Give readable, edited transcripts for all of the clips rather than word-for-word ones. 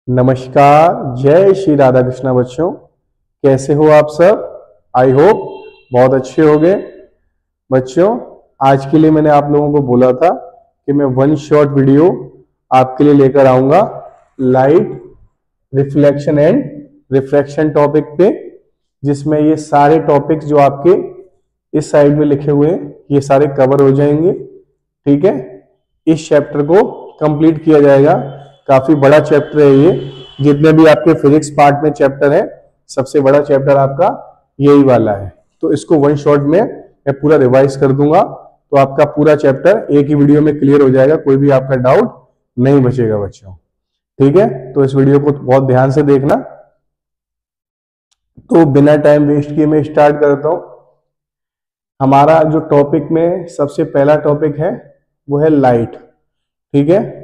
नमस्कार, जय श्री राधा कृष्णा बच्चों। कैसे हो आप सब? आई होप बहुत अच्छे हो गए। बच्चों, आज के लिए मैंने आप लोगों को बोला था कि मैं वन शॉर्ट वीडियो आपके लिए लेकर आऊंगा light, reflection and refraction topic पे, जिसमें ये सारे टॉपिक्स जो आपके इस साइड में लिखे हुए हैं ये सारे कवर हो जाएंगे। ठीक है, इस चैप्टर को कंप्लीट किया जाएगा। काफी बड़ा चैप्टर है ये। जितने भी आपके फिजिक्स पार्ट में चैप्टर है, सबसे बड़ा चैप्टर आपका यही वाला है। तो इसको वन शॉट में मैं पूरा रिवाइज कर दूंगा, तो आपका पूरा चैप्टर एक ही वीडियो में क्लियर हो जाएगा। कोई भी आपका डाउट नहीं बचेगा बच्चों। ठीक है, तो इस वीडियो को बहुत ध्यान से देखना। तो बिना टाइम वेस्ट किए मैं स्टार्ट करता हूं। हमारा जो टॉपिक में सबसे पहला टॉपिक है वो है लाइट। ठीक है,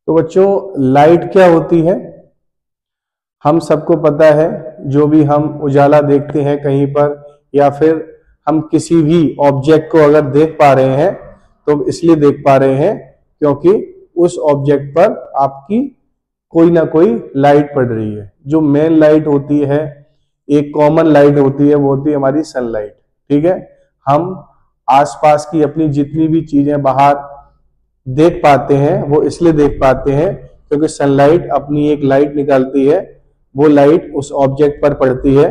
तो बच्चों लाइट क्या होती है हम सबको पता है। जो भी हम उजाला देखते हैं कहीं पर, या फिर हम किसी भी ऑब्जेक्ट को अगर देख पा रहे हैं तो इसलिए देख पा रहे हैं क्योंकि उस ऑब्जेक्ट पर आपकी कोई ना कोई लाइट पड़ रही है। जो मेन लाइट होती है, एक कॉमन लाइट होती है, वो होती है हमारी सनलाइट। ठीक है, हम आसपास की अपनी जितनी भी चीजें बाहर देख पाते हैं वो इसलिए देख पाते हैं क्योंकि सनलाइट अपनी एक लाइट निकालती है। वो लाइट उस ऑब्जेक्ट पर पड़ती है।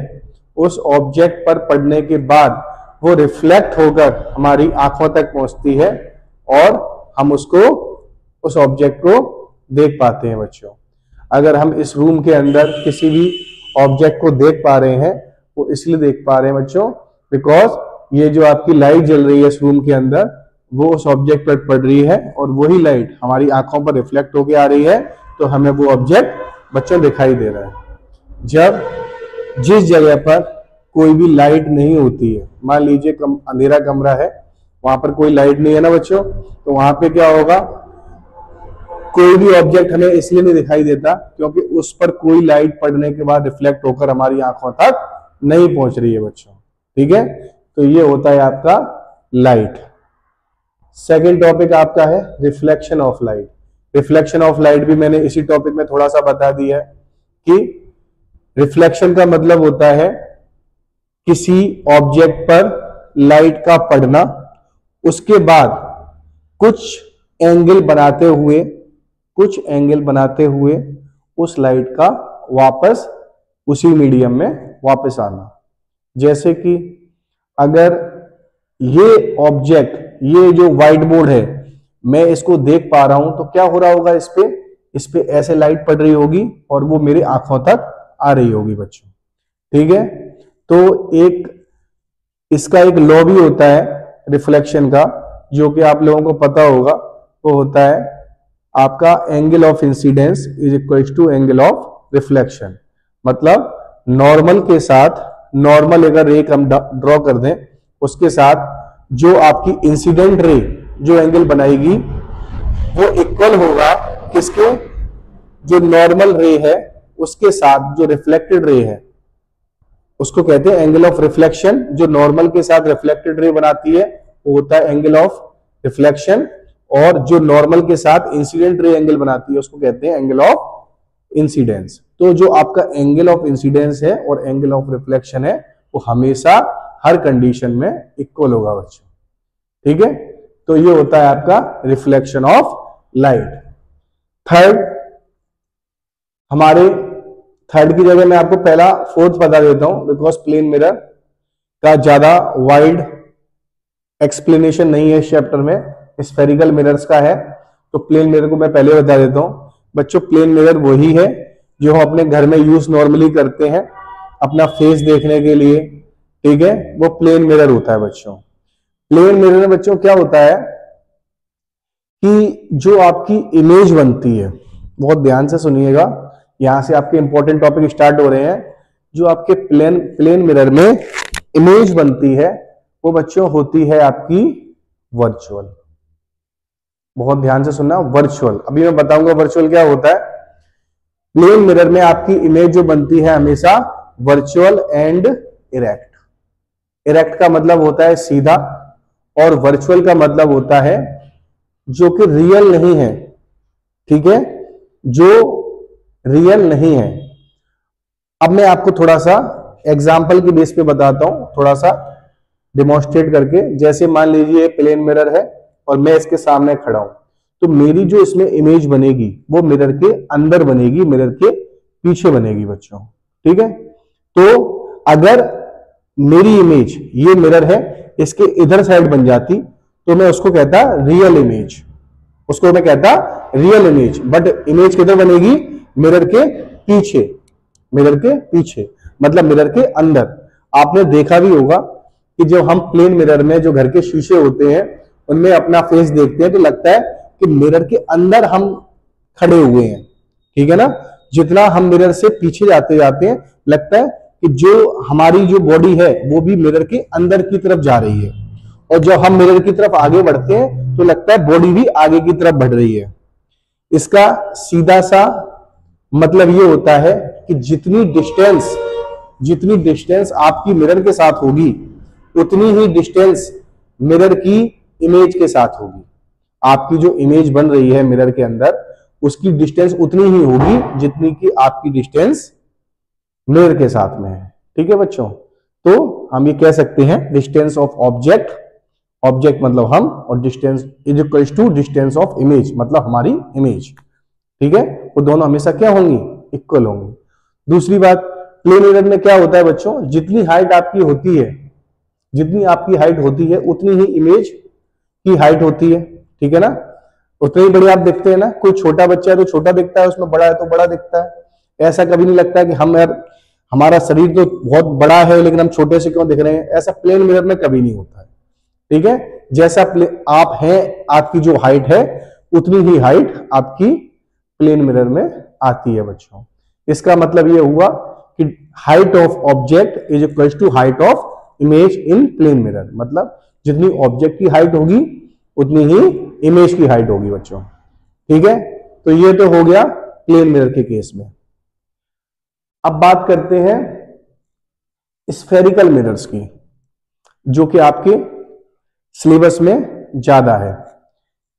उस ऑब्जेक्ट पर पड़ने के बाद वो रिफ्लेक्ट होकर हमारी आंखों तक पहुंचती है और हम उसको, उस ऑब्जेक्ट को देख पाते हैं बच्चों। अगर हम इस रूम के अंदर किसी भी ऑब्जेक्ट को देख पा रहे हैं, वो इसलिए देख पा रहे हैं बच्चों बिकॉज ये जो आपकी लाइट जल रही है इस रूम के अंदर, वो उस ऑब्जेक्ट पर पड़ रही है और वही लाइट हमारी आंखों पर रिफ्लेक्ट होकर आ रही है, तो हमें वो ऑब्जेक्ट बच्चों दिखाई दे रहा है। जब जिस जगह पर कोई भी लाइट नहीं होती है, मान लीजिए अंधेरा कमरा है, वहां पर कोई लाइट नहीं है ना बच्चों, तो वहां पे क्या होगा, कोई भी ऑब्जेक्ट हमें इसलिए नहीं दिखाई देता क्योंकि उस पर कोई लाइट पड़ने के बाद रिफ्लेक्ट होकर हमारी आंखों तक नहीं पहुंच रही है बच्चों। ठीक है, तो ये होता है आपका लाइट। सेकेंड टॉपिक आपका है reflection of light. Reflection of light भी मैंने इसी टॉपिक में थोड़ा सा बता दिया है कि रिफ्लेक्शन का मतलब होता है किसी ऑब्जेक्ट पर लाइट का पड़ना, उसके बाद कुछ एंगल बनाते हुए उस लाइट का वापस उसी मीडियम में वापस आना। जैसे कि अगर ये ऑब्जेक्ट, ये जो व्हाइट बोर्ड है, मैं इसको देख पा रहा हूं, तो क्या हो रहा होगा, इस पे ऐसे लाइट पड़ रही होगी और वो मेरी आंखों तक आ रही होगी बच्चों। ठीक है, तो इसका एक लॉ भी होता है रिफ्लेक्शन का, जो कि आप लोगों को पता होगा। वो होता है आपका angle of incidence is equal to angle of reflection. मतलब नॉर्मल के साथ, नॉर्मल अगर रे हम ड्रॉ कर दें, उसके साथ जो आपकी इंसिडेंट रे जो एंगल बनाएगी वो इक्वल होगा किसके, जो नॉर्मल रे है उसके साथ जो रिफ्लेक्टेड रे है, उसको कहते हैं एंगल ऑफ रिफ्लेक्शन। जो नॉर्मल के साथ रिफ्लेक्टेड रे बनाती है वो होता है एंगल ऑफ रिफ्लेक्शन, और जो नॉर्मल के साथ इंसिडेंट रे एंगल बनाती है उसको कहते हैं एंगल ऑफ इंसिडेंस। तो जो आपका एंगल ऑफ इंसिडेंस है और एंगल ऑफ रिफ्लेक्शन है वो हमेशा हर कंडीशन में इक्वल होगा बच्चों। ठीक है, तो ये होता है आपका रिफ्लेक्शन ऑफ लाइट। थर्ड की जगह मैं आपको पहला फोर्थ बता देता हूं बिकॉज प्लेन मिरर का ज्यादा वाइड एक्सप्लेनेशन नहीं है इस चैप्टर में, स्फेरिकल मिरर्स का है। तो प्लेन मिरर को मैं पहले बता देता हूं बच्चों। प्लेन मिरर वही है जो हम अपने घर में यूज नॉर्मली करते हैं अपना फेस देखने के लिए। ठीक है, वो प्लेन मिरर होता है बच्चों। प्लेन मिरर में बच्चों क्या होता है कि जो आपकी इमेज बनती है, बहुत ध्यान से सुनिएगा, यहां से आपके इंपॉर्टेंट टॉपिक स्टार्ट हो रहे हैं। जो आपके प्लेन मिरर में इमेज बनती है वो बच्चों होती है आपकी वर्चुअल। बहुत ध्यान से सुनना, वर्चुअल। अभी मैं बताऊंगा वर्चुअल क्या होता है। प्लेन मिरर में आपकी इमेज जो बनती है हमेशा वर्चुअल एंड इरेक्ट। इरेक्ट का मतलब होता है सीधा, और वर्चुअल का मतलब होता है जो कि रियल नहीं है। ठीक है, जो रियल नहीं है। अब मैं आपको थोड़ा सा एग्जाम्पल के बेस पे बताता हूं, थोड़ा सा डिमॉन्स्ट्रेट करके। जैसे मान लीजिए प्लेन मिरर है और मैं इसके सामने खड़ा हूं, तो मेरी जो इसमें इमेज बनेगी वो मिरर के अंदर बनेगी, मिरर के पीछे बनेगी बच्चों, ठीक है। तो अगर मेरी इमेज, ये मिरर है, इसके इधर साइड बन जाती तो मैं उसको कहता रियल इमेज, उसको मैं कहता रियल इमेज। बट इमेज किधर बनेगी? मिरर के पीछे, मिरर के पीछे मतलब मिरर के अंदर। आपने देखा भी होगा कि जब हम प्लेन मिरर में जो घर के शीशे होते हैं उनमें अपना फेस देखते हैं तो लगता है कि मिरर के अंदर हम खड़े हुए हैं, ठीक है ना। जितना हम मिरर से पीछे जाते जाते हैं लगता है कि जो हमारी जो बॉडी है वो भी मिरर के अंदर की तरफ जा रही है, और जब हम मिरर की तरफ आगे बढ़ते हैं तो लगता है बॉडी भी आगे की तरफ बढ़ रही है। इसका सीधा सा मतलब ये होता है कि जितनी डिस्टेंस आपकी मिरर के साथ होगी उतनी ही डिस्टेंस मिरर की इमेज के साथ होगी। आपकी जो इमेज बन रही है मिरर के अंदर उसकी डिस्टेंस उतनी ही होगी जितनी कि आपकी डिस्टेंस मिरर के साथ में है, ठीक है बच्चों। तो हम ये कह सकते हैं डिस्टेंस ऑफ ऑब्जेक्ट, ऑब्जेक्ट मतलब हम, और distance is equals to distance of image मतलब हमारी इमेज, ठीक है। वो दोनों हमेशा क्या होंगी? इक्वल होंगी। दूसरी बात, प्लेन मिरर में क्या होता है बच्चों, जितनी हाइट आपकी होती है, जितनी आपकी हाइट होती है उतनी ही इमेज की हाइट होती है, ठीक है ना। उतने ही बड़े आप देखते हैं ना, कोई छोटा बच्चा है तो छोटा दिखता है, उसमें बड़ा है तो बड़ा दिखता है। ऐसा कभी नहीं लगता है कि हम यार हमारा शरीर तो बहुत बड़ा है लेकिन हम छोटे से क्यों दिख रहे हैं, ऐसा प्लेन मिरर में कभी नहीं होता है, ठीक है। जैसा आप हैं, आपकी जो हाइट है उतनी ही हाइट आपकी प्लेन मिरर में आती है बच्चों। इसका मतलब ये हुआ कि height of object is equal to height of image in plane mirror, मतलब जितनी ऑब्जेक्ट की हाइट होगी उतनी ही इमेज की हाइट होगी बच्चों, ठीक है। तो ये तो हो गया प्लेन मिरर के केस में। अब बात करते हैं स्फेरिकल मिरर्स की, जो कि आपके सिलेबस में ज्यादा है।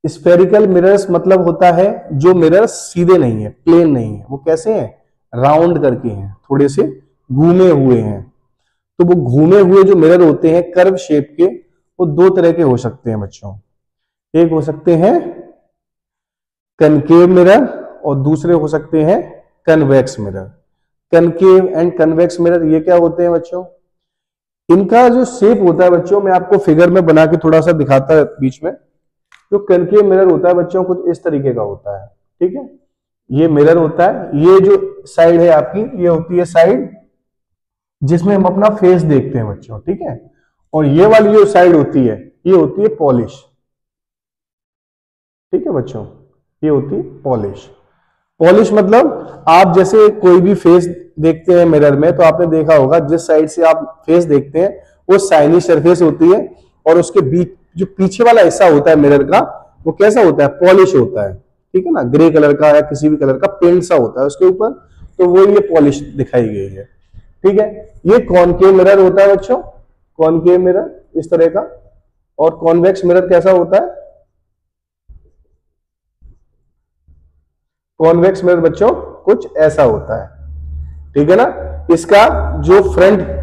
स्फेरिकल मिरर्स मतलब होता है जो मिरर्स सीधे नहीं है, प्लेन नहीं है, वो कैसे हैं? राउंड करके हैं, थोड़े से घूमे हुए हैं। तो वो घूमे हुए जो मिरर होते हैं कर्व शेप के, वो दो तरह के हो सकते हैं बच्चों। एक हो सकते हैं कनकेव मिरर और दूसरे हो सकते हैं convex mirror. Concave and convex mirror ये क्या होते हैं बच्चों? इनका जो शेप होता है बच्चों, मैं आपको फिगर में बना के थोड़ा सा दिखाता है बीच में। जो कनकेव मिरर होता है बच्चों कुछ इस तरीके का होता है, ठीक है। ये मिरर होता है, ये जो साइड है आपकी ये होती है साइड जिसमें हम अपना फेस देखते हैं बच्चों, ठीक है। और ये वाली जो साइड होती है ये होती है पॉलिश, ठीक है बच्चों, ये होती है पॉलिश। पॉलिश मतलब आप जैसे कोई भी फेस देखते हैं मिरर में तो आपने देखा होगा जिस साइड से आप फेस देखते हैं वो शाइनी सरफेस होती है, और उसके बीच जो पीछे वाला हिस्सा होता है मिरर का वो कैसा होता है? पॉलिश होता है, ठीक है ना। ग्रे कलर का या किसी भी कलर का पेंट सा होता है उसके ऊपर, तो वो ये पॉलिश दिखाई गई है, ठीक है। ये कॉनकेव मिरर होता है बच्चों, कॉनकेव मिरर इस तरह का। और कॉन्वेक्स मिरर कैसा होता है? कॉन्वेक्स मिरर बच्चों कुछ ऐसा होता है, ठीक है ना। इसका जो फ्रंट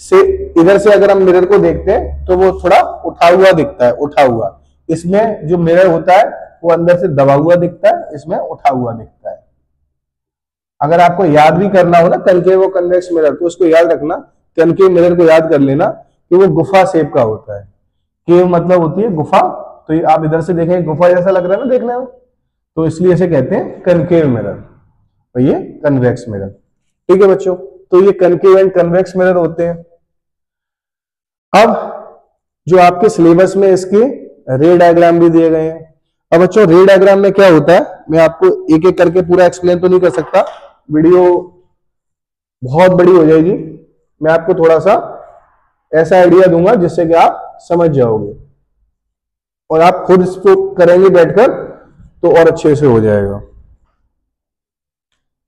से इधर से अगर हम मिरर को देखते हैं तो वो थोड़ा उठा हुआ दिखता है, उठा हुआ। इसमें जो मिरर होता है वो अंदर से दबा हुआ दिखता है, इसमें उठा हुआ दिखता है। अगर आपको याद भी करना हो ना कनकेव और कन्वेक्स मिरर, तो उसको याद रखना, कनकेव मिरर को याद कर लेना कि वो गुफा शेप का होता है। केव मतलब होती है गुफा, तो ये आप इधर से देखें गुफा जैसा लग रहा है ना देखने में, तो इसलिए इसे कहते हैं कनकेव मिरर और ये कन्वेक्स मिरर, ठीक है बच्चों। तो ये कनकेव एंड कन्वेक्स मिरर होते हैं। अब जो आपके सिलेबस में इसके रे डायग्राम भी दिए गए हैं। अब बच्चों रे डायग्राम में क्या होता है, मैं आपको एक एक करके पूरा एक्सप्लेन तो नहीं कर सकता, वीडियो बहुत बड़ी हो जाएगी। मैं आपको थोड़ा सा ऐसा आइडिया दूंगा जिससे कि आप समझ जाओगे और आप खुद इसको करेंगे बैठकर तो और अच्छे से हो जाएगा।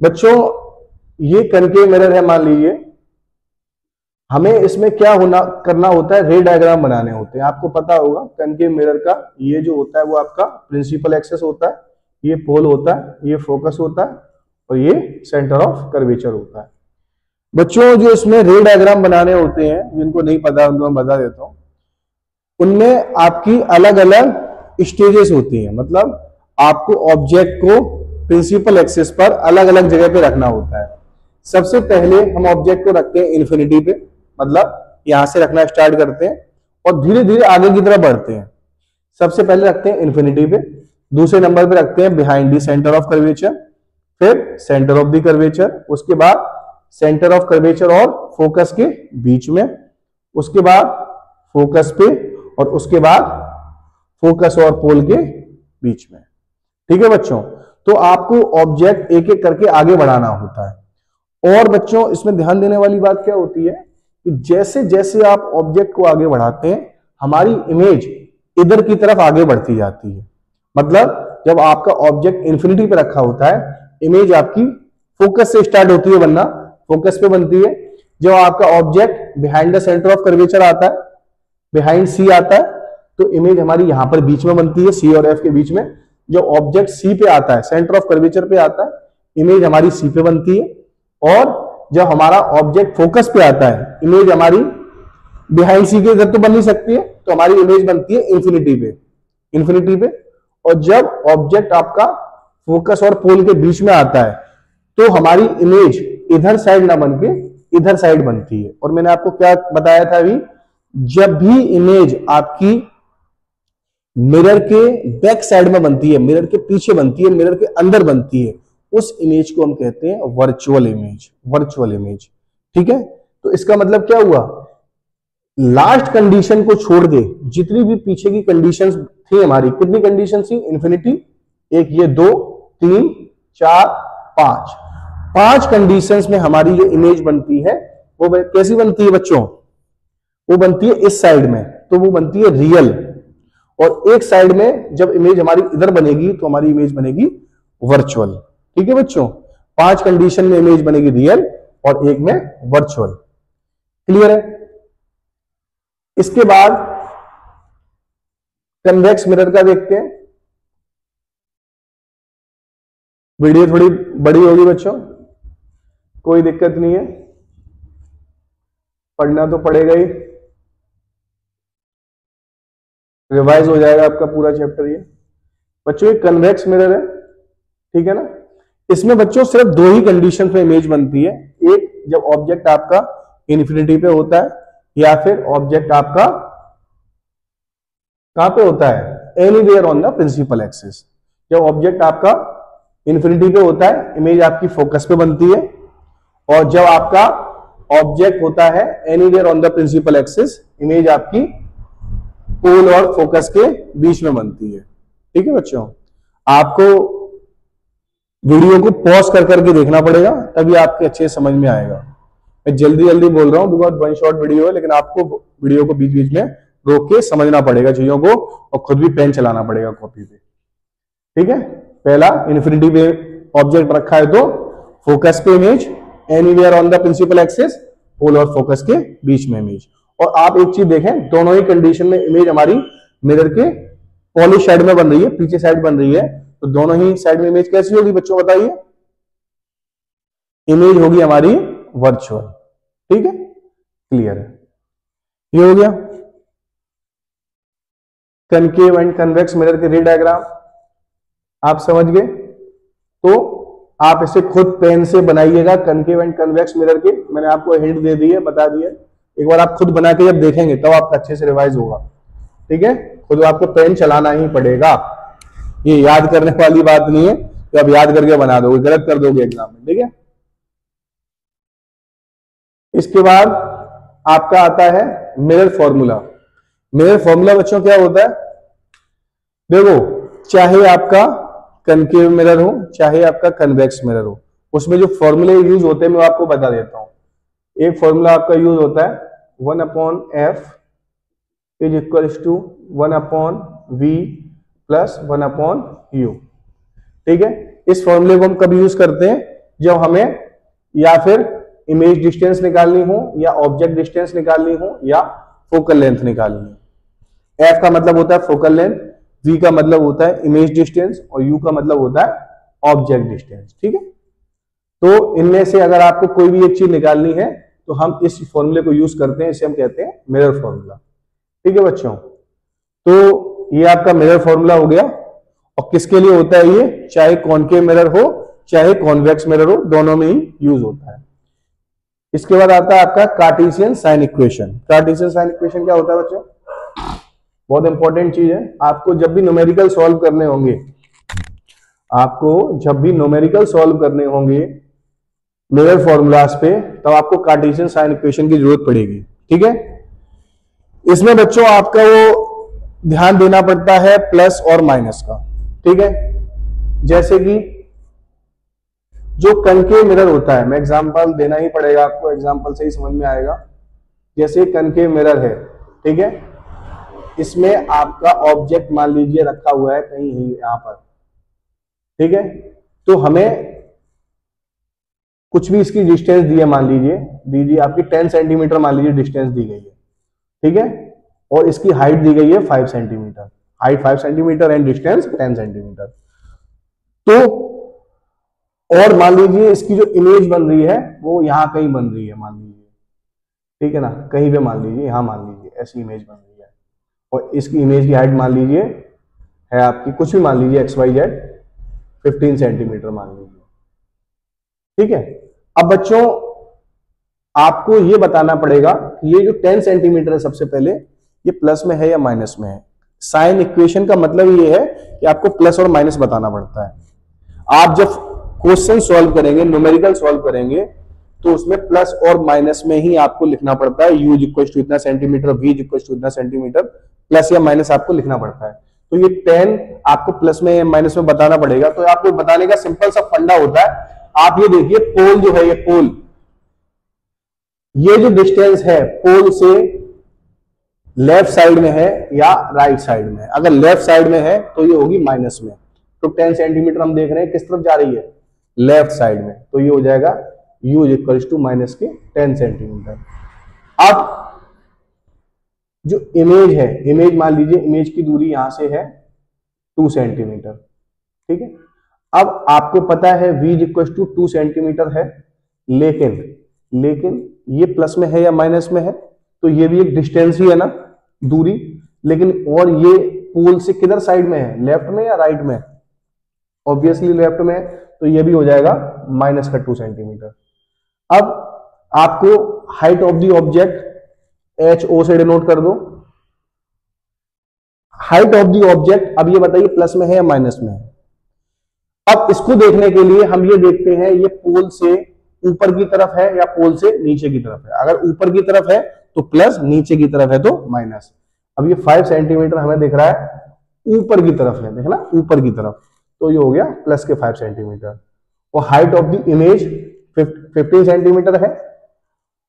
बच्चों ये कनकेव मिरर है, मान लीजिए हमें इसमें क्या करना होता है, रे डायग्राम बनाने होते हैं। आपको पता होगा कनकेव मिरर का ये जो होता है वो आपका प्रिंसिपल एक्सेस होता है, ये पोल होता है, ये फोकस होता है और ये सेंटर ऑफ कर्वेचर होता है। बच्चों जो इसमें रे डायग्राम बनाने होते हैं, जिनको नहीं पता उनको मैं बता देता हूं, उनमें आपकी अलग अलग स्टेजेस होती हैं। मतलब आपको ऑब्जेक्ट को प्रिंसिपल एक्सिस पर अलग अलग जगह पे रखना होता है। सबसे पहले हम ऑब्जेक्ट को रखते हैं इन्फिनिटी पे, मतलब यहां से रखना स्टार्ट करते हैं और धीरे धीरे आगे की तरफ बढ़ते हैं। सबसे पहले रखते हैं इन्फिनिटी पे, दूसरे नंबर पे रखते हैं behind the centre of curvature, फिर सेंटर ऑफ द कर्वेचर, उसके बाद सेंटर ऑफ कर्वेचर और फोकस के बीच में, उसके बाद फोकस पे, और उसके बाद फोकस और पोल के बीच में। ठीक है बच्चों, तो आपको ऑब्जेक्ट एक एक करके आगे बढ़ाना होता है। और बच्चों इसमें ध्यान देने वाली बात क्या होती है कि जैसे जैसे आप ऑब्जेक्ट को आगे बढ़ाते हैं, हमारी इमेज इधर की तरफ आगे बढ़ती जाती है। मतलब जब आपका ऑब्जेक्ट इन्फिनिटी पे रखा होता है, इमेज आपकी फोकस से स्टार्ट होती है, वरना फोकस पे बनती है। जब आपका object behind the centre of curvature आता है, बिहाइंड सी आता है, तो इमेज हमारी यहां पर बीच में बनती है, सी और एफ के बीच में। जो ऑब्जेक्ट सी पे आता है, सेंटर ऑफ कर्वेचर पे आता है, इमेज हमारी सी पे बनती है। और जब हमारा ऑब्जेक्ट फोकस पे आता है, इमेज हमारी बिहाइंड सी के इधर तो बन नहीं सकती है, तो हमारी इमेज बनती है इन्फिनिटी पे, इन्फिनिटी पे। और जब ऑब्जेक्ट आपका फोकस और पोल के बीच में आता है, तो हमारी इमेज इधर साइड ना बन के इधर साइड बनती है। और मैंने आपको क्या बताया था अभी, जब भी इमेज आपकी मिरर के बैक साइड में बनती है, मिरर के पीछे बनती है, मिरर के अंदर बनती है, उस इमेज को हम कहते हैं वर्चुअल इमेज, वर्चुअल इमेज। ठीक है, तो इसका मतलब क्या हुआ, लास्ट कंडीशन को छोड़ के जितनी भी पीछे की कंडीशंस थी हमारी, कितनी कंडीशन थी, इन्फिनिटी, एक ये 2 3 4 5, 5 कंडीशंस में हमारी जो इमेज बनती है वो कैसी बनती है बच्चों, वो बनती है इस साइड में, तो वो बनती है रियल। और एक साइड में जब इमेज हमारी इधर बनेगी तो हमारी इमेज बनेगी वर्चुअल। ठीक है बच्चों, 5 कंडीशन में इमेज बनेगी रियल और एक में वर्चुअल। क्लियर है। इसके बाद कन्वेक्स मिरर का देखते हैं। वीडियो थोड़ी बड़ी होगी बच्चों, कोई दिक्कत नहीं है, पढ़ना तो पड़ेगा ही, रिवाइज हो जाएगा आपका पूरा चैप्टर। ये बच्चों ये कन्वेक्स मिरर है, ठीक है ना। इसमें बच्चों सिर्फ 2 ही कंडीशन में इमेज बनती है, एक जब ऑब्जेक्ट आपका इन्फिनिटी पे होता है, या फिर ऑब्जेक्ट आपका कहां पे होता है, anywhere on the principal axis. जब ऑब्जेक्ट आपका इन्फिनिटी पे होता है, इमेज आपकी फोकस पे बनती है। और जब आपका ऑब्जेक्ट होता है anywhere on the principal axis, image आपकी पोल और फोकस के बीच में बनती है। ठीक है बच्चों, आपको वीडियो को पॉज कर करके देखना पड़ेगा, तभी आपके अच्छे समझ में आएगा। मैं जल्दी जल्दी बोल रहा हूं बिकॉज 1 शॉट वीडियो है, लेकिन आपको वीडियो को बीच बीच में रोक के समझना पड़ेगा चीजों को, और खुद भी पेन चलाना पड़ेगा कॉपी पे। ठीक है, पहला इन्फिनिटी पे ऑब्जेक्ट रखा है तो फोकस पे image, anywhere on the principal axis, pole और फोकस के बीच में इमेज। और आप एक चीज देखें, दोनों ही कंडीशन में इमेज हमारी मिरर के पॉलिश साइड में बन रही है, पीछे साइड बन रही है, तो दोनों ही साइड में इमेज कैसी होगी बच्चों बताइए, इमेज होगी हमारी वर्चुअल। ठीक है, क्लियर है, ये हो गया कनकेव एंड कन्वेक्स मिरर के रे डायग्राम, आप समझ गए। तो आप इसे खुद पेन से बनाइएगा, कनकेव एंड कन्वेक्स मिरर के, मैंने आपको हिंट दे दी है, बता दिया। एक बार आप खुद बना के जब देखेंगे तब आपका अच्छे से रिवाइज होगा। ठीक है, खुद आपको पेन चलाना ही पड़ेगा, ये याद करने वाली बात नहीं है कि आप याद करके बना दोगे, गलत कर दोगे एग्जाम में। ठीक है, इसके बाद आपका आता है मिरर फॉर्मूला। मिरर फॉर्मूला बच्चों क्या होता है, देखो चाहे आपका कनकेव मिरर हो चाहे आपका कन्वेक्स मिरर हो, उसमें जो फॉर्मूले यूज होते हैं मैं आपको बता देता हूं। एक फॉर्मूला आपका यूज होता है 1/f is equals to 1/v plus 1/u। ठीक है, इस फॉर्मूले को हम कब यूज करते हैं, जब हमें या फिर इमेज डिस्टेंस निकालनी हो, या ऑब्जेक्ट डिस्टेंस निकालनी हो, या फोकल लेंथ निकालनी हो। f का मतलब होता है फोकल लेंथ, v का मतलब होता है इमेज डिस्टेंस, और u का मतलब होता है ऑब्जेक्ट डिस्टेंस। ठीक है, तो इनमें से अगर आपको कोई भी एक चीज निकालनी है तो हम इस फॉर्मूले को यूज करते हैं, इसे हम कहते हैं मिरर फॉर्मूला। ठीक है बच्चों, तो ये आपका मिरर फॉर्मूला हो गया। और किसके लिए होता है ये, चाहे कॉनकेव मिरर हो चाहे कॉन्वेक्स मिरर हो, दोनों में ही यूज होता है। इसके बाद आता है आपका Cartesian sign equation. Cartesian sign equation क्या होता है बच्चों, बहुत इंपॉर्टेंट चीज है। आपको जब भी न्यूमेरिकल सॉल्व करने होंगे, आपको जब भी न्यूमेरिकल सॉल्व करने होंगे मिरर फॉर्मूलाज पे, तब आपको कार्टेशियन साइन इक्वेशन की जरूरत पड़ेगी। ठीक है, इसमें बच्चों आपका वो ध्यान देना पड़ता है प्लस और माइनस का। ठीक है, जैसे कि जो कनकेव मिरर होता है, मैं एग्जांपल देना ही पड़ेगा आपको, एग्जांपल से ही समझ में आएगा। जैसे कनकेव मिरर है, ठीक है, इसमें आपका ऑब्जेक्ट मान लीजिए रखा हुआ है कहीं यहां पर। ठीक है, तो हमें कुछ भी इसकी डिस्टेंस दी है, मान लीजिए आपकी 10 सेंटीमीटर मान लीजिए डिस्टेंस दी गई है। ठीक है, और इसकी हाइट दी गई है 5 centimetre, height 5 centimetre and distance 10 centimetre. तो और मान लीजिए इसकी जो इमेज बन रही है वो यहां कहीं बन रही है, मान लीजिए, ठीक है ना, कहीं पे मान लीजिए, यहां मान लीजिए ऐसी इमेज बन रही है, और इसकी इमेज की हाइट मान लीजिए है आपकी, कुछ भी मान लीजिए XYZ 15 सेंटीमीटर मान लीजिए। ठीक है, अब बच्चों आपको ये बताना पड़ेगा कि ये जो 10 सेंटीमीटर है, सबसे पहले ये प्लस में है या माइनस में है। साइन इक्वेशन का मतलब ये है कि आपको प्लस और माइनस बताना पड़ता है। आप जब क्वेश्चन सॉल्व करेंगे, न्यूमेरिकल सॉल्व करेंगे, तो उसमें प्लस और माइनस में ही आपको लिखना पड़ता है। u इक्वल टू इतना सेंटीमीटर, v इक्वल टू इतना सेंटीमीटर, प्लस या माइनस आपको लिखना पड़ता है। तो ये 10 आपको प्लस में या माइनस में बताना पड़ेगा। तो आपको बताने का सिंपल सा फंडा होता है। आप ये देखिए पोल जो है, ये पोल, ये जो डिस्टेंस है पोल से लेफ्ट साइड में है या राइट साइड में है। अगर लेफ्ट साइड में है तो ये होगी माइनस में। तो 10 सेंटीमीटर हम देख रहे हैं किस तरफ जा रही है, लेफ्ट साइड में, तो ये हो जाएगा u इक्वल टू माइनस के 10 सेंटीमीटर। अब जो इमेज है, इमेज मान लीजिए इमेज की दूरी यहां से है 2 सेंटीमीटर। ठीक है, अब आपको पता है v इक्वल टू 2 सेंटीमीटर है, लेकिन ये प्लस में है या माइनस में है, तो ये भी एक डिस्टेंस ही है ना, दूरी। लेकिन और ये पोल से किधर साइड में है, लेफ्ट में या राइट में, ऑब्वियसली लेफ्ट में, तो ये भी हो जाएगा माइनस का 2 सेंटीमीटर। अब आपको height of the object HO से डिनोट कर दो। हाइट ऑफ द ऑब्जेक्ट, अब ये बताइए प्लस में है या माइनस में है। अब इसको देखने के लिए हम ये देखते हैं ये पोल से ऊपर की तरफ है या पोल से नीचे की तरफ है। अगर ऊपर की तरफ है तो प्लस, नीचे की तरफ है तो माइनस। अब ये 5 सेंटीमीटर हमें दिख रहा है ऊपर की तरफ है, देखना ऊपर की तरफ, तो ये हो गया प्लस के 5 सेंटीमीटर। और height of the image 15 centimetre है,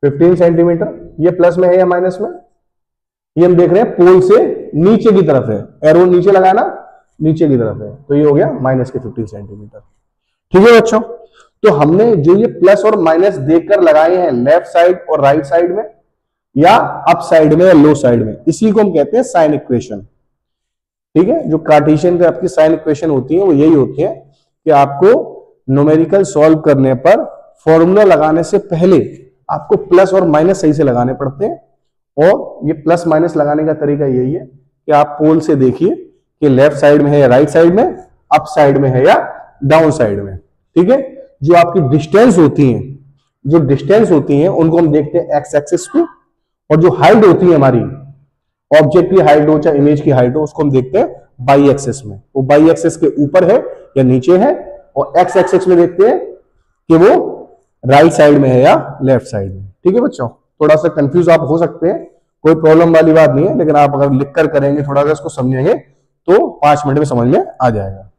15 सेंटीमीटर, ये प्लस में है या माइनस में, ये हम देख रहे हैं पोल से नीचे की तरफ है, एरो नीचे लगाया ना, नीचे की तरफ है, तो ये हो गया माइनस के 15 सेंटीमीटर। ठीक है बच्चों, तो हमने जो ये प्लस और माइनस देखकर लगाए हैं लेफ्ट साइड और राइट साइड में, या अप साइड में या लो साइड में, इसी को हम कहते हैं साइन इक्वेशन। ठीक है, जो कार्टेशियन की आपकी साइन इक्वेशन होती है वो यही होती है कि आपको न्यूमेरिकल सॉल्व करने पर फॉर्मूला लगाने से पहले आपको प्लस और माइनस सही से लगाने पड़ते हैं। और ये प्लस माइनस लगाने का तरीका यही है कि आप पोल से देखिए कि लेफ्ट साइड में है या राइट साइड में, अप साइड में है या डाउन साइड में। ठीक है, जो आपकी डिस्टेंस होती है, जो डिस्टेंस होती है उनको हम देखते हैं एक्स एक्सिस पे, और जो हाइट होती है हमारी, ऑब्जेक्ट की हाइट हो चाहे इमेज की हाइट हो, उसको हम देखते हैं बाई एक्सिस में। वो बाई एक्सिस के ऊपर है या नीचे है, और एक्स एक्सिस में देखते हैं कि वो राइट साइड में है या लेफ्ट साइड में। ठीक है बच्चों, थोड़ा सा कंफ्यूज आप हो सकते हैं, कोई प्रॉब्लम वाली बात नहीं है, लेकिन आप अगर लिख कर करेंगे, थोड़ा सा इसको समझेंगे तो 5 मिनट में समझ में आ जाएगा।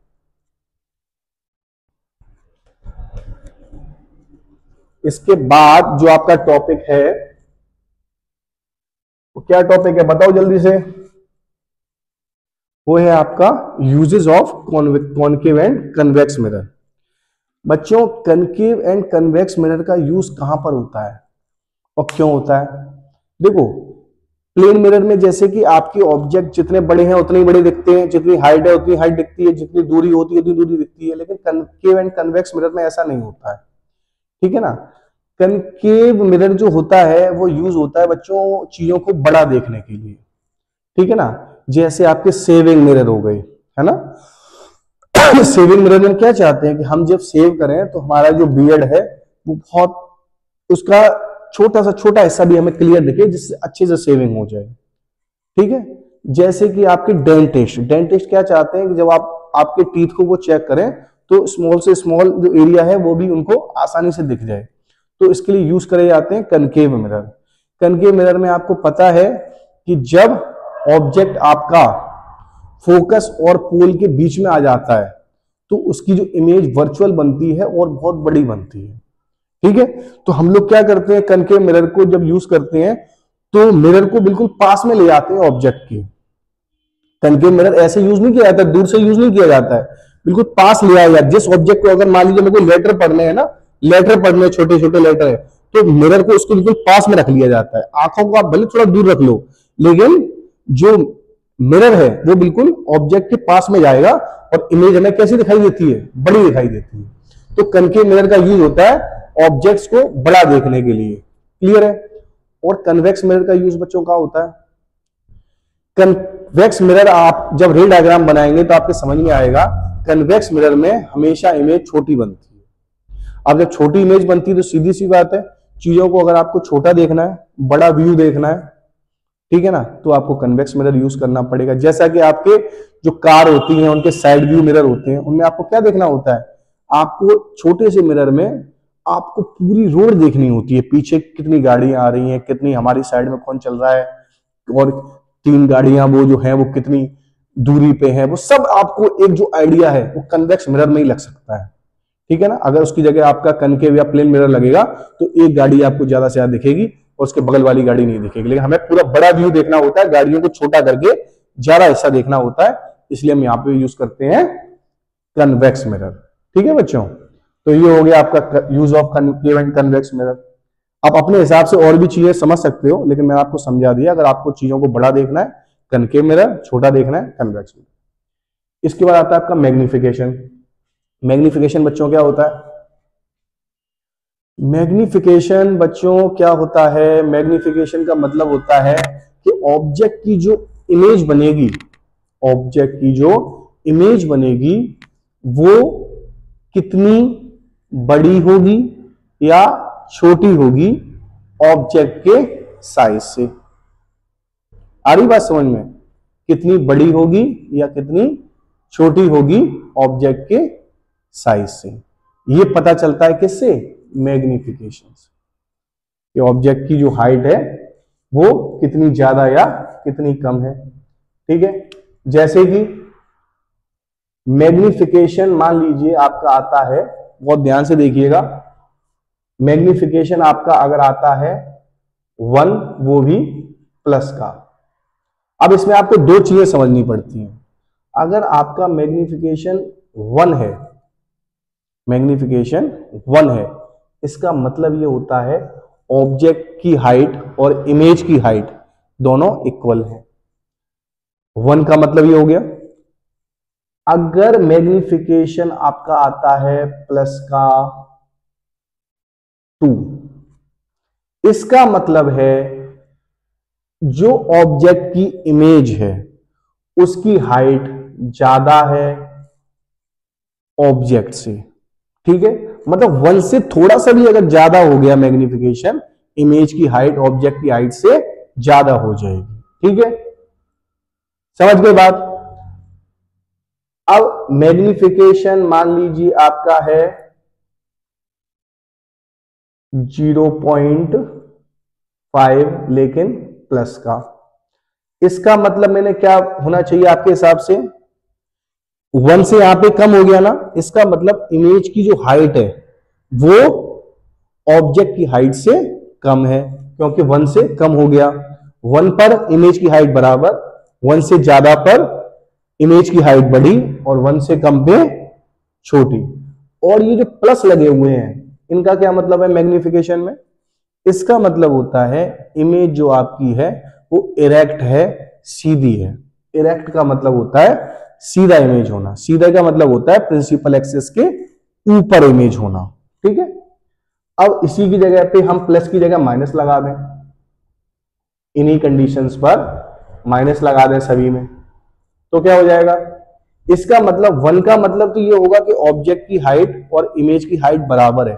इसके बाद जो आपका टॉपिक है वो क्या टॉपिक है बताओ जल्दी से। वो है आपका uses of concave and convex mirror. बच्चों, कनकेव एंड कन्वेक्स मिरर का यूज कहां पर होता है और क्यों होता है? देखो, प्लेन मिरर में जैसे कि आपके ऑब्जेक्ट जितने बड़े हैं उतने ही बड़े दिखते हैं, जितनी हाइट है उतनी हाइट दिखती है, जितनी दूरी होती है उतनी दूरी दिखती है। लेकिन कनकेव एंड कन्वेक्स मिरर में ऐसा नहीं होता है। ठीक है ना। कनकेव मिरर जो होता है वो यूज होता है बच्चों चीजों को बड़ा देखने के लिए, ठीक है ना। जैसे आपके सेविंग मिरर हो गए, है ना। सेविंग मिरर में क्या चाहते हैं कि हम जब सेव करें तो हमारा जो बियर्ड है वो बहुत, उसका छोटा हिस्सा भी हमें क्लियर दिखे, जिससे अच्छे से सेविंग हो जाए, ठीक है। जैसे कि आपके डेंटिस्ट क्या चाहते हैं कि जब आप आपके टीथ को वो चेक करें तो स्मॉल से स्मॉल जो एरिया है वो भी उनको आसानी से दिख जाए, तो इसके लिए यूज करे जाते हैं कनकेव मिरर। कनकेव मिरर में आपको पता है कि जब ऑब्जेक्ट आपका फोकस और पोल के बीच में आ जाता है तो उसकी जो इमेज वर्चुअल बनती है और बहुत बड़ी बनती है, ठीक है। तो हम लोग क्या करते हैं, कनकेव मिरर को जब यूज करते हैं तो मिरर को बिल्कुल पास में ले आते हैं ऑब्जेक्ट के। कनकेव मिरर ऐसे यूज नहीं किया जाता, दूर से यूज नहीं किया जाता है, बिल्कुल पास ले आया जाता है। जिस ऑब्जेक्ट को अगर मान लीजिए मेरे को लेटर पढ़ने हैं ना, लेटर पढ़ने छोटे छोटे लेटर है, तो मिरर को उसको बिल्कुल पास में रख लिया जाता है। आंखों को आप भले थोड़ा दूर रख लो, लेकिन जो मिरर है वो बिल्कुल ऑब्जेक्ट के पास में जाएगा और इमेज हमें कैसी दिखाई देती है, बड़ी दिखाई देती है। तो कनकेव मिरर का यूज होता है ऑब्जेक्ट्स को बड़ा देखने के लिए, क्लियर है। और कन्वेक्स मिरर का यूज बच्चों का होता है, कन्वेक्स मिरर आप जब रे डायग्राम बनाएंगे तो आपके समझ में आएगा, कन्वेक्स मिरर में हमेशा इमेज छोटी बनती है। अब जब छोटी इमेज बनती है तो सीधी सी बात है, चीजों को अगर आपको छोटा देखना है, बड़ा व्यू देखना है, ठीक है ना, तो आपको कन्वेक्स मिरर यूज करना पड़ेगा। जैसा कि आपके जो कार होती हैं उनके साइड व्यू मिरर होते हैं, उनमें आपको क्या देखना होता है, आपको छोटे से मिरर में आपको पूरी रोड देखनी होती है, पीछे कितनी गाड़ियां आ रही हैं, कितनी हमारी साइड में कौन चल रहा है, और 3 गाड़ियां वो जो है वो कितनी दूरी पे है, वो सब आपको एक जो आइडिया है वो कन्वेक्स मिरर में ही लग सकता है, ठीक है ना। अगर उसकी जगह आपका कनकेव या प्लेन मिरर लगेगा तो एक गाड़ी आपको ज्यादा से ज्यादा दिखेगी और उसके बगल वाली गाड़ी नहीं दिखेगी। लेकिन हमें पूरा बड़ा व्यू देखना होता है, गाड़ियों को छोटा करके ज्यादा हिस्सा देखना होता है, इसलिए हम यहाँ पे यूज करते हैं कन्वेक्स मिरर, ठीक है बच्चों। तो ये हो गया आपका use of concave and convex mirror. आप अपने हिसाब से और भी चीजें समझ सकते हो, लेकिन मैंने आपको समझा दिया। अगर आपको चीजों को बड़ा देखना है कनकेव मिरर, छोटा देखना है कन्वेक्स मिरर। इसके बाद आता है आपका मैग्निफिकेशन। मैग्निफिकेशन बच्चों क्या होता है, मैग्निफिकेशन बच्चों क्या होता है, मैग्निफिकेशन का मतलब होता है कि ऑब्जेक्ट की जो इमेज बनेगी, ऑब्जेक्ट की जो इमेज बनेगी वो कितनी बड़ी होगी या छोटी होगी ऑब्जेक्ट के साइज से। आ रही बात समझ में, कितनी बड़ी होगी या कितनी छोटी होगी ऑब्जेक्ट के साइज से। ये पता चलता है किससे, मैग्निफिकेशन से, कि ऑब्जेक्ट की जो हाइट है वो कितनी ज्यादा या कितनी कम है, ठीक है। जैसे कि मैग्निफिकेशन मान लीजिए आपका आता है, बहुत ध्यान से देखिएगा, मैग्निफिकेशन आपका अगर आता है 1, वो भी प्लस का। अब इसमें आपको 2 चीजें समझनी पड़ती हैं। अगर आपका मैग्निफिकेशन 1 है, मैग्निफिकेशन 1 है, इसका मतलब ये होता है ऑब्जेक्ट की हाइट और इमेज की हाइट दोनों इक्वल है। 1 का मतलब ये हो गया। अगर मैग्निफिकेशन आपका आता है प्लस का 2, इसका मतलब है जो ऑब्जेक्ट की इमेज है उसकी हाइट ज्यादा है ऑब्जेक्ट से, ठीक है। मतलब 1 से थोड़ा सा भी अगर ज्यादा हो गया मैग्निफिकेशन, इमेज की हाइट ऑब्जेक्ट की हाइट से ज्यादा हो जाएगी, ठीक है। समझ गए बात। अब मैग्निफिकेशन मान लीजिए आपका है 0.5 लेकिन प्लस का, इसका मतलब मैंने क्या होना चाहिए आपके हिसाब से, 1 से यहां पे कम हो गया ना, इसका मतलब इमेज की जो हाइट है वो ऑब्जेक्ट की हाइट से कम है, क्योंकि 1 से कम हो गया। 1 पर इमेज की हाइट बराबर, 1 से ज्यादा पर इमेज की हाइट बढ़ी और 1 से कम पे छोटी। और ये जो प्लस लगे हुए हैं इनका क्या मतलब है मैग्निफिकेशन में, इसका मतलब होता है इमेज जो आपकी है वो इरेक्ट है, सीधी है। इरेक्ट का मतलब होता है सीधा इमेज होना, सीधा का मतलब होता है प्रिंसिपल एक्सिस के ऊपर इमेज होना, ठीक है। अब इसी की जगह पे हम प्लस की जगह माइनस लगा दें, इन्हीं कंडीशंस पर माइनस लगा दें सभी में, तो क्या हो जाएगा? इसका मतलब 1 का मतलब तो ये होगा कि ऑब्जेक्ट की हाइट और इमेज की हाइट बराबर है,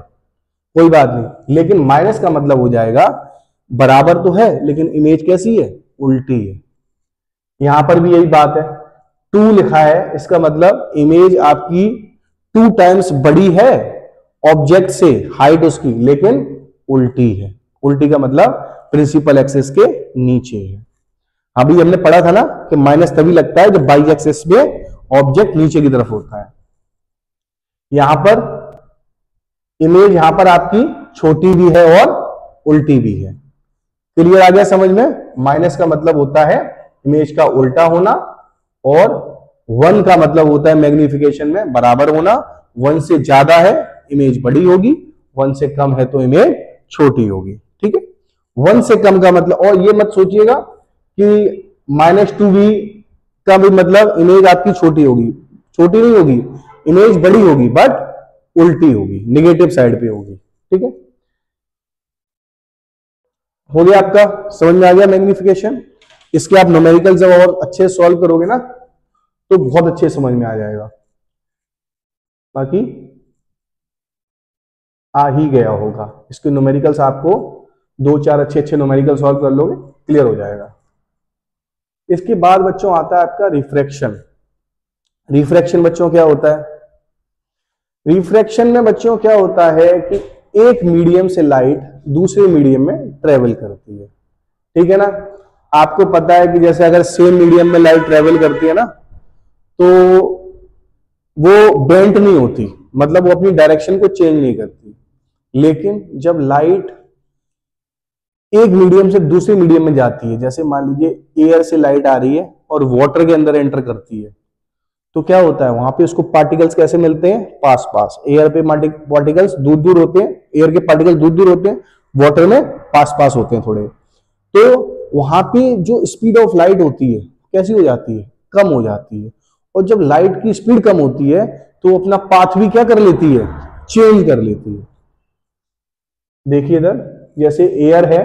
कोई बात नहीं, लेकिन माइनस का मतलब हो जाएगा बराबर तो है लेकिन इमेज कैसी है? उल्टी है। यहां पर भी यही बात है, 2 लिखा है, इसका मतलब इमेज आपकी 2 टाइम्स बड़ी है ऑब्जेक्ट से, हाइट उसकी, लेकिन उल्टी है। उल्टी का मतलब प्रिंसिपल एक्सिस के नीचे है। अभी हमने पढ़ा था ना कि माइनस तभी लगता है जब बाई एक्सिस में ऑब्जेक्ट नीचे की तरफ होता है। यहां पर इमेज यहां पर आपकी छोटी भी है और उल्टी भी है। क्लियर आ गया समझ में? माइनस का मतलब होता है इमेज का उल्टा होना, और 1 का मतलब होता है मैग्निफिकेशन में बराबर होना। 1 से ज्यादा है इमेज बड़ी होगी, 1 से कम है तो इमेज छोटी होगी। ठीक है, 1 से कम का मतलब, और ये मत सोचिएगा कि -2 भी का भी मतलब इमेज आपकी छोटी होगी, छोटी नहीं होगी, इमेज बड़ी होगी बट उल्टी होगी, निगेटिव साइड पे होगी। ठीक है, हो गया आपका, समझ में आ गया मैग्निफिकेशन? इसके आप न्यूमेरिकल जब और अच्छे सॉल्व करोगे ना तो बहुत अच्छे समझ में आ जाएगा, बाकी आ ही गया होगा। इसके न्यूमेरिकल्स आपको 2-4 अच्छे न्यूमेरिकल सॉल्व कर लोगे, क्लियर हो जाएगा। इसके बाद बच्चों आता है आपका रिफ्रैक्शन। रिफ्रैक्शन बच्चों क्या होता है? रिफ्रैक्शन में बच्चों क्या होता है कि एक मीडियम से लाइट दूसरे मीडियम में ट्रेवल करती है। ठीक है ना? आपको पता है कि जैसे अगर सेम मीडियम में लाइट ट्रेवल करती है ना तो वो बेंट नहीं होती, मतलब वो अपनी डायरेक्शन को चेंज नहीं करती। लेकिन जब लाइट एक मीडियम से दूसरे मीडियम में जाती है, जैसे मान लीजिए एयर से लाइट आ रही है और वाटर के अंदर एंटर करती है, तो क्या होता है वहां पे उसको पार्टिकल्स कैसे मिलते हैं? पास पास। एयर पे पार्टिकल्स दूर दूर होते हैं, एयर के पार्टिकल्स दूर दूर होते हैं, वाटर में पास पास होते हैं थोड़े। तो वहां पे जो स्पीड ऑफ लाइट होती है कैसी हो जाती है? कम हो जाती है। और जब लाइट की स्पीड कम होती है तो अपना पाथ भी क्या कर लेती है? चेंज कर लेती है। देखिए इधर, जैसे एयर है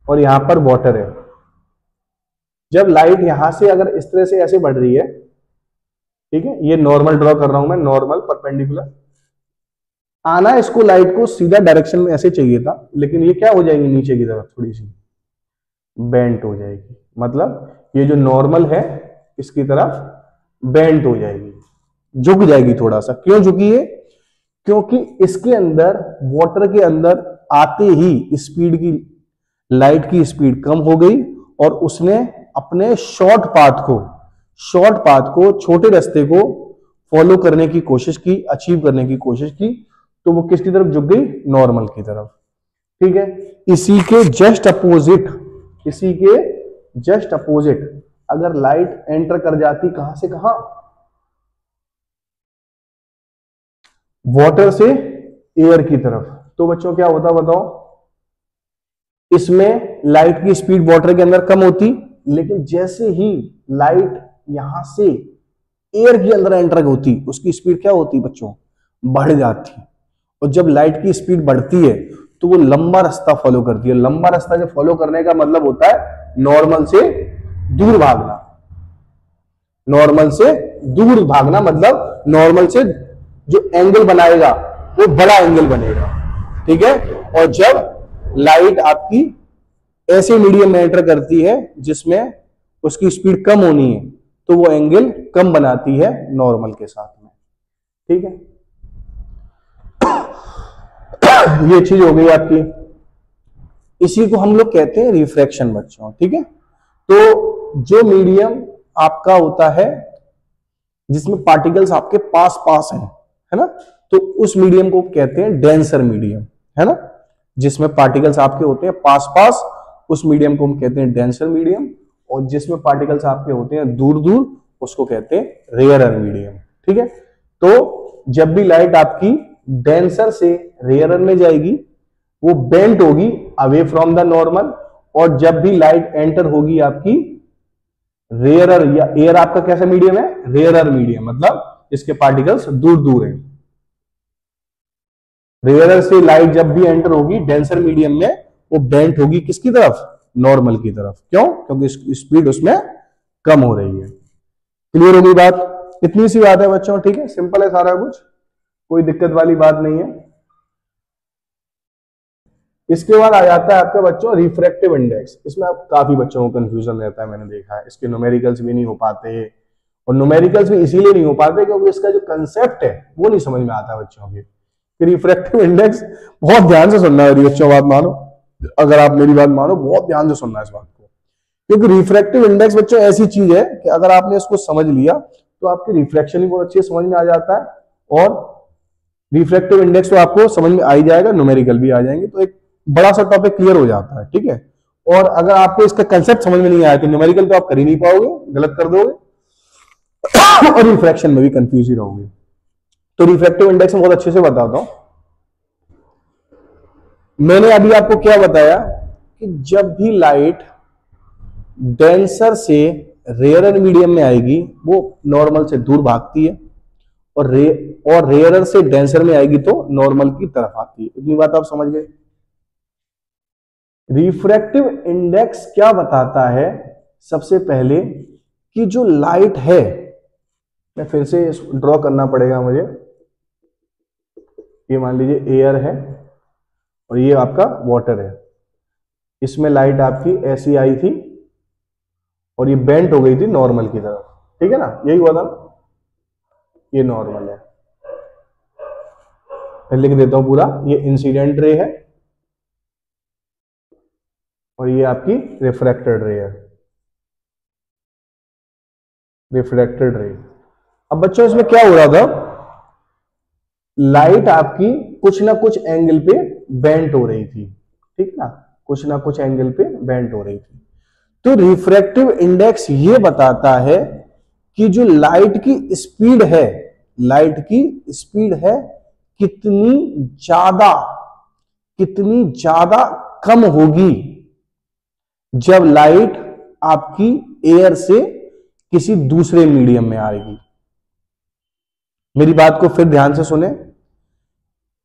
और यहां पर वाटर है, जब लाइट यहां से अगर इस तरह से ऐसे बढ़ रही है, ठीक है, ये नॉर्मल ड्रॉ कर रहा हूं मैं, नॉर्मल परपेंडिकुलर आना, इसको लाइट को सीधा डायरेक्शन में ऐसे चाहिए था, लेकिन ये क्या हो जाएगी? नीचे की तरफ थोड़ी सी बेंट हो जाएगी, मतलब ये जो नॉर्मल है इसकी तरफ बेंट हो जाएगी, झुक जाएगी थोड़ा सा। क्यों झुकी है? क्योंकि इसके अंदर, वाटर के अंदर आते ही स्पीड की, लाइट की स्पीड कम हो गई और उसने अपने शॉर्ट पाथ को छोटे रास्ते को फॉलो करने की कोशिश की, अचीव करने की कोशिश की, तो वो किसकी तरफ झुक गई? नॉर्मल की तरफ। ठीक है, इसी के जस्ट अपोजिट अगर लाइट एंटर कर जाती कहां से कहां? वाटर से एयर की तरफ, तो बच्चों क्या होता बताओ? इसमें लाइट की स्पीड वाटर के अंदर कम होती, लेकिन जैसे ही लाइट यहां से एयर के अंदर एंटर होती, उसकी स्पीड क्या होती बच्चों? बढ़ जाती। और जब लाइट की स्पीड बढ़ती है तो वो लंबा रास्ता फॉलो करती है। लंबा रास्ता जो फॉलो करने का मतलब होता है नॉर्मल से दूर भागना। नॉर्मल से दूर भागना मतलब नॉर्मल से जो एंगल बनाएगा वो बड़ा एंगल बनेगा। ठीक है, और जब लाइट आपकी ऐसे मीडियम में एंटर करती है जिसमें उसकी स्पीड कम होनी है तो वो एंगल कम बनाती है नॉर्मल के साथ में। ठीक है, ये चीज हो गई आपकी, इसी को हम लोग कहते हैं रिफ्रैक्शन बच्चों। ठीक है, तो जो मीडियम आपका होता है जिसमें पार्टिकल्स आपके पास पास हैं, है ना, तो उस मीडियम को कहते हैं डेंसर मीडियम, है ना, जिसमें पार्टिकल्स आपके होते हैं पास पास, उस मीडियम को हम कहते हैं डेंसर मीडियम। और जिसमें पार्टिकल्स आपके होते हैं दूर दूर उसको कहते हैं रेयरर मीडियम। ठीक है, तो जब भी लाइट आपकी डेंसर से रेयरर में जाएगी वो बेंट होगी अवे फ्रॉम द नॉर्मल, और जब भी लाइट एंटर होगी आपकी रेयरर, या एयर आपका कैसा मीडियम है? रेयरर मीडियम, मतलब इसके पार्टिकल्स दूर दूर हैं। रेयरर से लाइट जब भी एंटर होगी डेंसर मीडियम में, वो बेंट होगी किसकी तरफ, नॉर्मल की तरफ। क्यों, क्योंकि स्पीड उसमें कम हो रही है। क्लियर होगी बात, इतनी सी बात है बच्चों, ठीक है, सिंपल है सारा कुछ, कोई दिक्कत वाली बात नहीं है। इसके बाद आ जाता है आपका बच्चों रिफ्रैक्टिव इंडेक्स। इसमें अब काफी बच्चों को कंफ्यूजन रहता है, मैंने देखा है, इसके न्यूमेरिकल्स भी नहीं हो पाते, और न्यूमेरिकल्स भी इसीलिए नहीं हो पाते क्योंकि इसका जो कंसेप्ट है वो नहीं समझ में आता बच्चों के। रिफ्रैक्टिव इंडेक्स, बहुत ध्यान से सुनना है मेरी बच्चों बात मानो, अगर आप मेरी बात मानो बहुत ध्यान से सुनना है इस बात को, क्योंकि रिफ्रैक्टिव इंडेक्स बच्चों ऐसी चीज है कि अगर आपने इसको समझ लिया तो आपकी रिफ्रैक्शन भी बहुत अच्छी समझ में आ जाता है, और रिफ्रैक्टिव इंडेक्स तो आपको समझ में आ ही जाएगा, न्यूमेरिकल भी आ जाएंगे, तो एक बड़ा सा टॉपिक क्लियर हो जाता है, ठीक है। और अगर आपको इसका कंसेप्ट समझ में नहीं आया तो न्यूमेरिकल तो आप कर ही नहीं पाओगे, गलत कर दोगे और रिफ्रैक्शन में भी कंफ्यूज ही रहोगे। तो रिफ्रैक्टिव इंडेक्स में बहुत अच्छे से बताता हूं। मैंने अभी आपको क्या बताया कि जब भी लाइट डेंसर से रेयरर मीडियम में आएगी वो नॉर्मल से दूर भागती है, और रेयरर से डेंसर में आएगी तो नॉर्मल की तरफ आती है। इतनी बात आप समझ गए। रिफ्रैक्टिव इंडेक्स क्या बताता है, सबसे पहले कि जो लाइट है, मैं फिर से ड्रॉ करना पड़ेगा मुझे, ये मान लीजिए एयर है और ये आपका वाटर है, इसमें लाइट आपकी ऐसी आई थी और ये बेंट हो गई थी नॉर्मल की तरफ, ठीक है ना, यही हुआ था, ये नॉर्मल है। मैं लिख देता हूं पूरा, ये इंसिडेंट रे है और ये आपकी रिफ्रैक्टेड रे है, रिफ्रैक्टेड रे। अब बच्चों इसमें क्या हो रहा था, लाइट आपकी कुछ ना कुछ एंगल पे बेंट हो रही थी, ठीक ना, कुछ ना कुछ एंगल पे बेंट हो रही थी। तो रिफ्रैक्टिव इंडेक्स ये बताता है कि जो लाइट की स्पीड है, लाइट की स्पीड है कितनी ज्यादा कम होगी जब लाइट आपकी एयर से किसी दूसरे मीडियम में आएगी। मेरी बात को फिर ध्यान से सुने।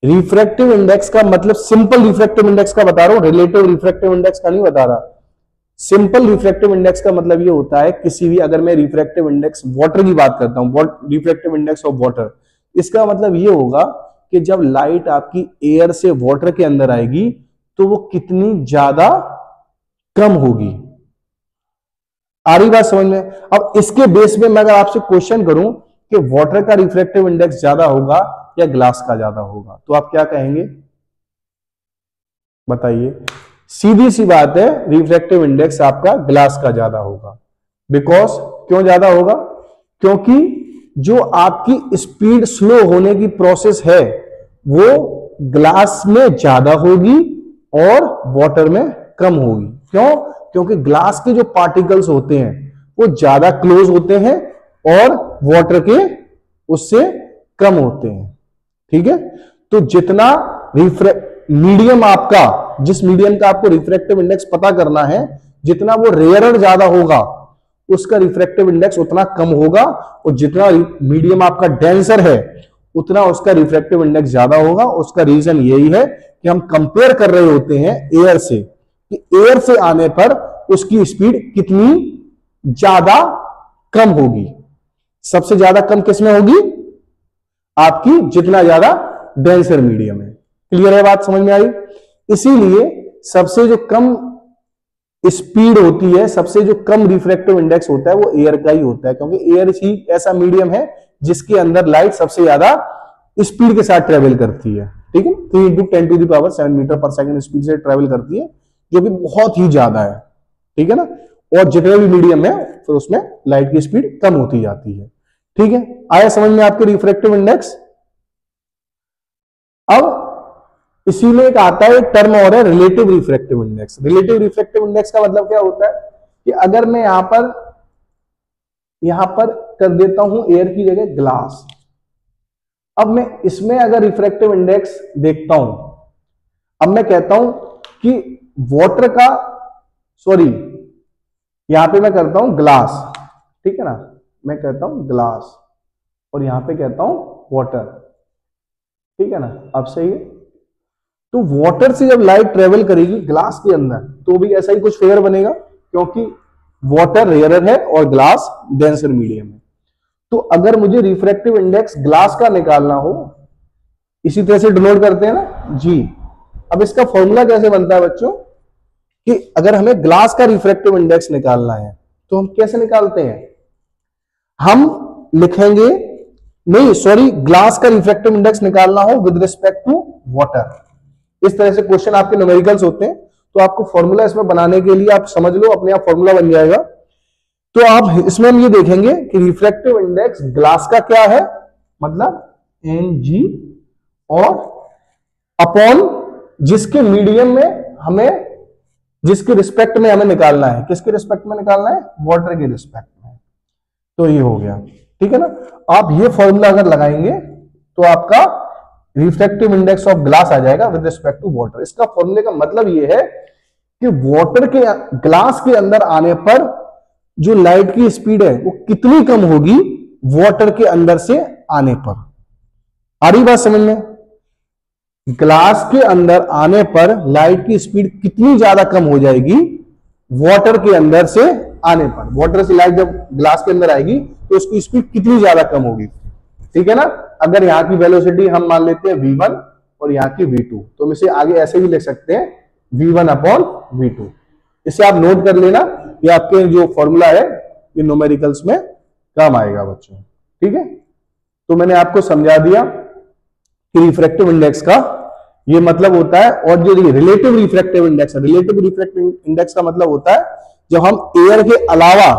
रिफ्रैक्टिव इंडेक्स का मतलब, सिंपल रिफ्रैक्टिव इंडेक्स का बता रहा हूं, रिलेटिव रिफ्रैक्टिव इंडेक्स का नहीं बता रहा। सिंपल रिफ्रैक्टिव इंडेक्स का मतलब ये होता है, किसी भी, अगर मैं रिफ्रैक्टिव इंडेक्स वाटर की बात करता हूं, रिफ्रैक्टिव इंडेक्स ऑफ वाटर, इसका मतलब ये होगा कि जब लाइट आपकी एयर से वाटर के अंदर आएगी तो वो कितनी ज्यादा कम होगी। आ रही बात समझ में। अब इसके बेस में मैं अगर आपसे क्वेश्चन करूं कि वाटर का रिफ्रैक्टिव इंडेक्स ज्यादा होगा या ग्लास का ज्यादा होगा, तो आप क्या कहेंगे, बताइए। सीधी सी बात है, रिफ्रैक्टिव इंडेक्स आपका ग्लास का ज्यादा होगा। बिकॉज, क्यों ज्यादा होगा, क्योंकि जो आपकी स्पीड स्लो होने की प्रोसेस है वो ग्लास में ज्यादा होगी और वाटर में कम होगी। क्यों, क्योंकि ग्लास के जो पार्टिकल्स होते हैं वो ज्यादा क्लोज होते हैं और वाटर के उससे कम होते हैं, ठीक है। तो जितना मीडियम आपका, जिस मीडियम का आपको रिफ्रैक्टिव इंडेक्स पता करना है, जितना वो रेयरर ज्यादा होगा उसका रिफ्रैक्टिव इंडेक्स उतना कम होगा, और जितना मीडियम आपका डेंसर है उतना उसका रिफ्रैक्टिव इंडेक्स ज्यादा होगा। उसका रीजन यही है कि हम कंपेयर कर रहे होते हैं एयर से, कि एयर से आने पर उसकी स्पीड कितनी ज्यादा कम होगी। सबसे ज्यादा कम किसमें होगी, आपकी जितना ज्यादा डेंसर मीडियम है। क्लियर है बात, समझ में आई। इसीलिए सबसे जो कम स्पीड होती है, सबसे जो कम रिफ्रैक्टिव इंडेक्स होता है वो एयर का ही होता है, क्योंकि एयर ही ऐसा मीडियम है जिसके अंदर लाइट सबसे ज्यादा स्पीड के साथ ट्रेवल करती है, ठीक है, 3 × 10⁷ मीटर पर सेकंड स्पीड से ट्रेवल करती है, जो कि बहुत ही ज्यादा है, ठीक है ना। और जितने भी मीडियम है फिर उसमें लाइट की स्पीड कम होती जाती है, ठीक है। आया समझ में आपके रिफ्रैक्टिव इंडेक्स। अब इसी में एक आता है टर्म और है relative refractive index. Relative refractive index का मतलब क्या होता है कि अगर मैं यहां पर कर देता हूं एयर की जगह ग्लास, अब मैं इसमें अगर रिफ्रैक्टिव इंडेक्स देखता हूं, अब मैं कहता हूं कि वाटर का, सॉरी यहां पे मैं करता हूं ग्लास, ठीक है ना, मैं कहता हूं ग्लास और यहां पे कहता हूं वाटर, ठीक है ना। अब सही है, तो वाटर से जब लाइट ट्रेवल करेगी ग्लास के अंदर तो भी ऐसा ही कुछ फिगर बनेगा, क्योंकि वाटर रेयरर है और ग्लास डेंसर मीडियम है। तो अगर मुझे रिफ्रैक्टिव इंडेक्स ग्लास का निकालना हो, इसी तरह से डिनोट करते हैं ना जी। अब इसका फॉर्मूला कैसे बनता है बच्चों, कि अगर हमें ग्लास का रिफ्रैक्टिव इंडेक्स निकालना है तो हम कैसे निकालते हैं, हम लिखेंगे, नहीं सॉरी, ग्लास का रिफ्रैक्टिव इंडेक्स निकालना हो विद रिस्पेक्ट टू वाटर, इस तरह से क्वेश्चन आपके न्यूमेरिकल्स होते हैं। तो आपको फॉर्मूला इसमें बनाने के लिए आप समझ लो, अपने आप फॉर्मूला बन जाएगा। तो आप इसमें हम ये देखेंगे कि रिफ्रैक्टिव इंडेक्स ग्लास का क्या है, मतलब Ng और अपॉन जिसके मीडियम में हमें, जिसके रिस्पेक्ट में हमें निकालना है, किसके रिस्पेक्ट में निकालना है, वाटर के रिस्पेक्ट में। तो ये हो गया, ठीक है ना। आप ये फॉर्मूला अगर लगाएंगे तो आपका रिफ्रैक्टिव इंडेक्स ऑफ ग्लास आ जाएगा विद रिस्पेक्ट टू वाटर। इसका फॉर्मूले का मतलब ये है कि वाटर के, ग्लास के अंदर आने पर जो लाइट की स्पीड है वो कितनी कम होगी वाटर के अंदर से आने पर। आ रही बात समझ में, ग्लास के अंदर आने पर लाइट की स्पीड कितनी ज्यादा कम हो जाएगी वाटर के अंदर से आने पर। वाटर से लाइट जब ग्लास के अंदर आएगी तो उसकी स्पीड कितनी ज्यादा कम होगी, ठीक है ना। अगर यहां की वेलोसिटी हम मान लेते हैं v1 और यहां की v2, तो हम इसे आगे ऐसे भी लिख सकते हैं v1 अपॉन v2। इसे आप नोट कर लेना, ये आपके जो फॉर्मूला है ये न्यूमेरिकल्स में काम आएगा बच्चों, ठीक है। तो मैंने आपको समझा दिया कि रिफ्रैक्टिव इंडेक्स का ये मतलब होता है, और जो रिलेटिव रिफ्रैक्टिव इंडेक्स है, रिलेटिव रिफ्रैक्टिव इंडेक्स का मतलब होता है जब हम एयर के अलावा